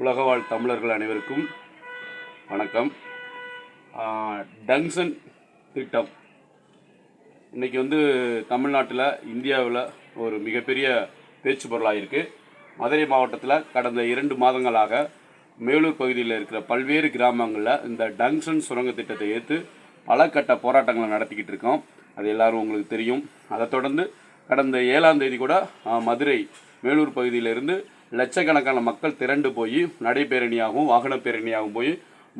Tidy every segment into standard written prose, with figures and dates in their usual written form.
உலக வாழ் தமிழர்கள் அனைவருக்கும் வணக்கம். டங்ஷன் திட்டம் இன்றைக்கி தமிழ்நாட்டில் இந்தியாவில் ஒரு மிகப்பெரிய பேச்சு பொருளாக இருக்குது. மதுரை மாவட்டத்தில் கடந்த 2 மாதங்களாக மேலூர் பகுதியில் இருக்கிற பல்வேறு கிராமங்களில் இந்த டங்ஷன் சுரங்க திட்டத்தை ஏற்று பல கட்ட போராட்டங்களை நடத்திக்கிட்டு இருக்கோம். அது எல்லோரும் உங்களுக்கு தெரியும். அதை தொடர்ந்து கடந்த 7ஆம் தேதி கூட மதுரை மேலூர் பகுதியிலிருந்து லட்சக்கணக்கான மக்கள் திரண்டு போய் நடைபேரணியாகவும் வாகன பேரணியாகவும் போய்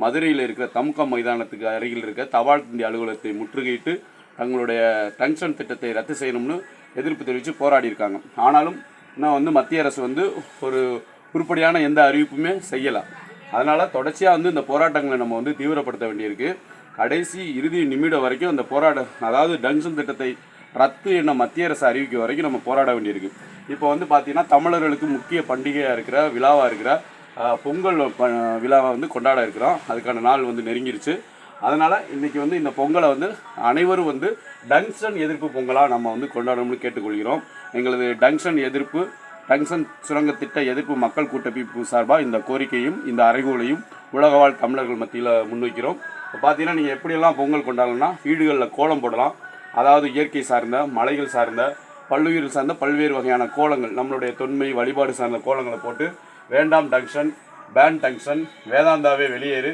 மதுரையில் இருக்கிற தமுகம் மைதானத்துக்கு அருகில் இருக்க தபால் தந்தி அலுவலகத்தை முற்றுகையிட்டு தங்களுடைய டங்ஷன் திட்டத்தை ரத்து செய்யணும்னு எதிர்ப்பு தெரிவித்து போராடி இருக்காங்க. ஆனாலும் இன்னும் மத்திய அரசு ஒரு உருப்படியான எந்த அறிவிப்புமே செய்யலை. அதனால் தொடர்ச்சியாக இந்த போராட்டங்களை நம்ம தீவிரப்படுத்த வேண்டியிருக்கு. கடைசி இறுதி நிமிடம் வரைக்கும் அந்த அதாவது டங்ஷன் திட்டத்தை ரத்து என்ன மத்திய அரசு அறிவிக்க வரைக்கும் நம்ம போராட வேண்டியிருக்கு. இப்போ பார்த்தீங்கன்னா தமிழர்களுக்கு முக்கிய பண்டிகையாக இருக்கிற விழாவாக இருக்கிற பொங்கல் விழாவை கொண்டாட இருக்கிறோம். அதுக்கான நாள் நெருங்கிருச்சு. அதனால் இன்றைக்கி இந்த பொங்கலை அனைவரும் டங்ஷன் எதிர்ப்பு பொங்கலாக நம்ம கொண்டாடணும்னு கேட்டுக்கொள்கிறோம். எங்களது டங்ஷன் சுரங்க திட்ட எதிர்ப்பு மக்கள் கூட்டமைப்பு சார்பாக இந்த கோரிக்கையும் இந்த அறைகூலையும் உலகவாழ் தமிழர்கள் மத்தியில் முன்வைக்கிறோம். இப்போ பார்த்தீங்கன்னா நீங்கள் எப்படியெல்லாம் பொங்கல் கொண்டாடலாம்னா வீடுகளில் கோலம் போடலாம். அதாவது இயற்கை சார்ந்த மலைகள் சார்ந்த பல்லுயிர் சார்ந்த பல்வேறு வகையான கோலங்கள், நம்மளுடைய தொன்மை வழிபாடு சார்ந்த கோலங்களை போட்டு வேண்டாம் டங்ஷன், பேன் டங்ஷன், வேதாந்தாவே வெளியேறு,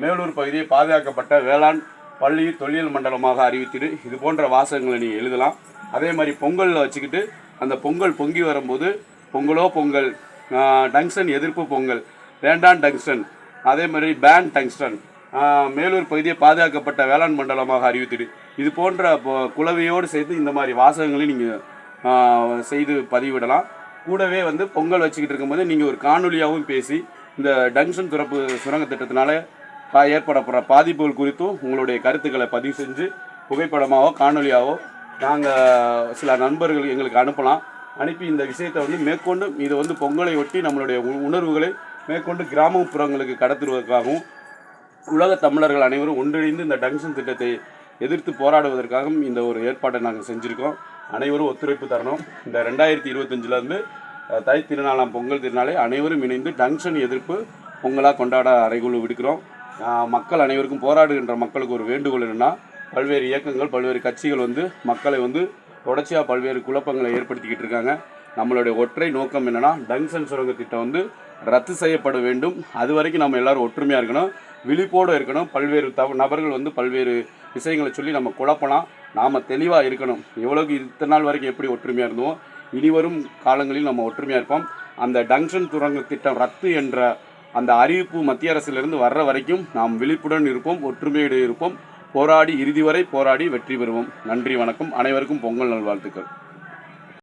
மேலூர் பகுதியை பாதுகாக்கப்பட்ட வேளாண் பள்ளி தொழில் மண்டலமாக அறிவித்திடு, இது போன்ற வாசகங்களை நீங்கள் எழுதலாம். அதே மாதிரி பொங்கலில் வச்சுக்கிட்டு அந்த பொங்கல் பொங்கி வரும்போது பொங்கலோ பொங்கல், டங்ஷன் எதிர்ப்பு பொங்கல், வேண்டாம் டங்ஷன், அதே மாதிரி பேன் டங்ஷன், மேலூர் பகுதியை பாதுகாக்கப்பட்ட வேளாண் மண்டலமாக அறிவித்திடு, இது போன்ற குலவையோடு சேர்த்து இந்த மாதிரி வாசகங்களை நீங்கள் செய்து பதிவிடலாம். கூடவே பொங்கல் வச்சுக்கிட்டு இருக்கும்போது நீங்கள் ஒரு காணொலியாகவும் பேசி இந்த டங்ஷன் சுரங்க திட்டத்தினால ஏற்படப்படுற பாதிப்புகள் குறித்தும் உங்களுடைய கருத்துக்களை பதிவு செஞ்சு புகைப்படமாகவோ காணொலியாகவோ நாங்கள் சில நண்பர்கள் எங்களுக்கு அனுப்பலாம். அனுப்பி இந்த விஷயத்தை மேற்கொண்டு இதை பொங்கலை ஒட்டி நம்மளுடைய உணர்வுகளை மேற்கொண்டு கிராமப்புறங்களுக்கு கடத்துவதற்காகவும் உலக தமிழர்கள் அனைவரும் ஒன்றிணைந்து இந்த டங்ஷன் திட்டத்தை எதிர்த்து போராடுவதற்காகவும் இந்த ஒரு ஏற்பாட்டை நாங்கள் செஞ்சுருக்கோம். அனைவரும் ஒத்துழைப்பு தரணும். இந்த 2025 தை திருநாளாம் பொங்கல் திருநாளை அனைவரும் இணைந்து டங்ஷன் எதிர்ப்பு பொங்கலாக கொண்டாட அறைகுழு விடுக்கிறோம். மக்கள் அனைவருக்கும் போராடுகின்ற மக்களுக்கு ஒரு வேண்டுகோள் என்னென்னா, பல்வேறு இயக்கங்கள் பல்வேறு கட்சிகள் மக்களை தொடர்ச்சியாக பல்வேறு குழப்பங்களை ஏற்படுத்திக்கிட்டு இருக்காங்க. நம்மளுடைய ஒற்றை நோக்கம் என்னென்னா, டங்ஷன் சுரங்க திட்டம் ரத்து செய்யப்பட வேண்டும். அது வரைக்கும் நம்ம எல்லோரும் ஒற்றுமையாக இருக்கணும், விழிப்போடு இருக்கணும். பல்வேறு நபர்கள் பல்வேறு விஷயங்களை சொல்லி நம்ம குழப்பலாம். நாம் தெளிவாக இருக்கணும். எவ்வளோக்கு இத்தனை நாள் வரைக்கும் எப்படி ஒற்றுமையாக இருந்தோம், இனிவரும் காலங்களில் நம்ம ஒற்றுமையாக இருப்போம். அந்த டங்ஷன் சுரங்க திட்டம் ரத்து என்ற அந்த அறிவிப்பு மத்திய அரசிலிருந்து வர்ற வரைக்கும் நாம் விழிப்புடன் இருப்போம், ஒற்றுமையோடு இருப்போம். போராடி இறுதி வரை போராடி வெற்றி பெறுவோம். நன்றி, வணக்கம். அனைவருக்கும் பொங்கல் நல்வாழ்த்துக்கள்.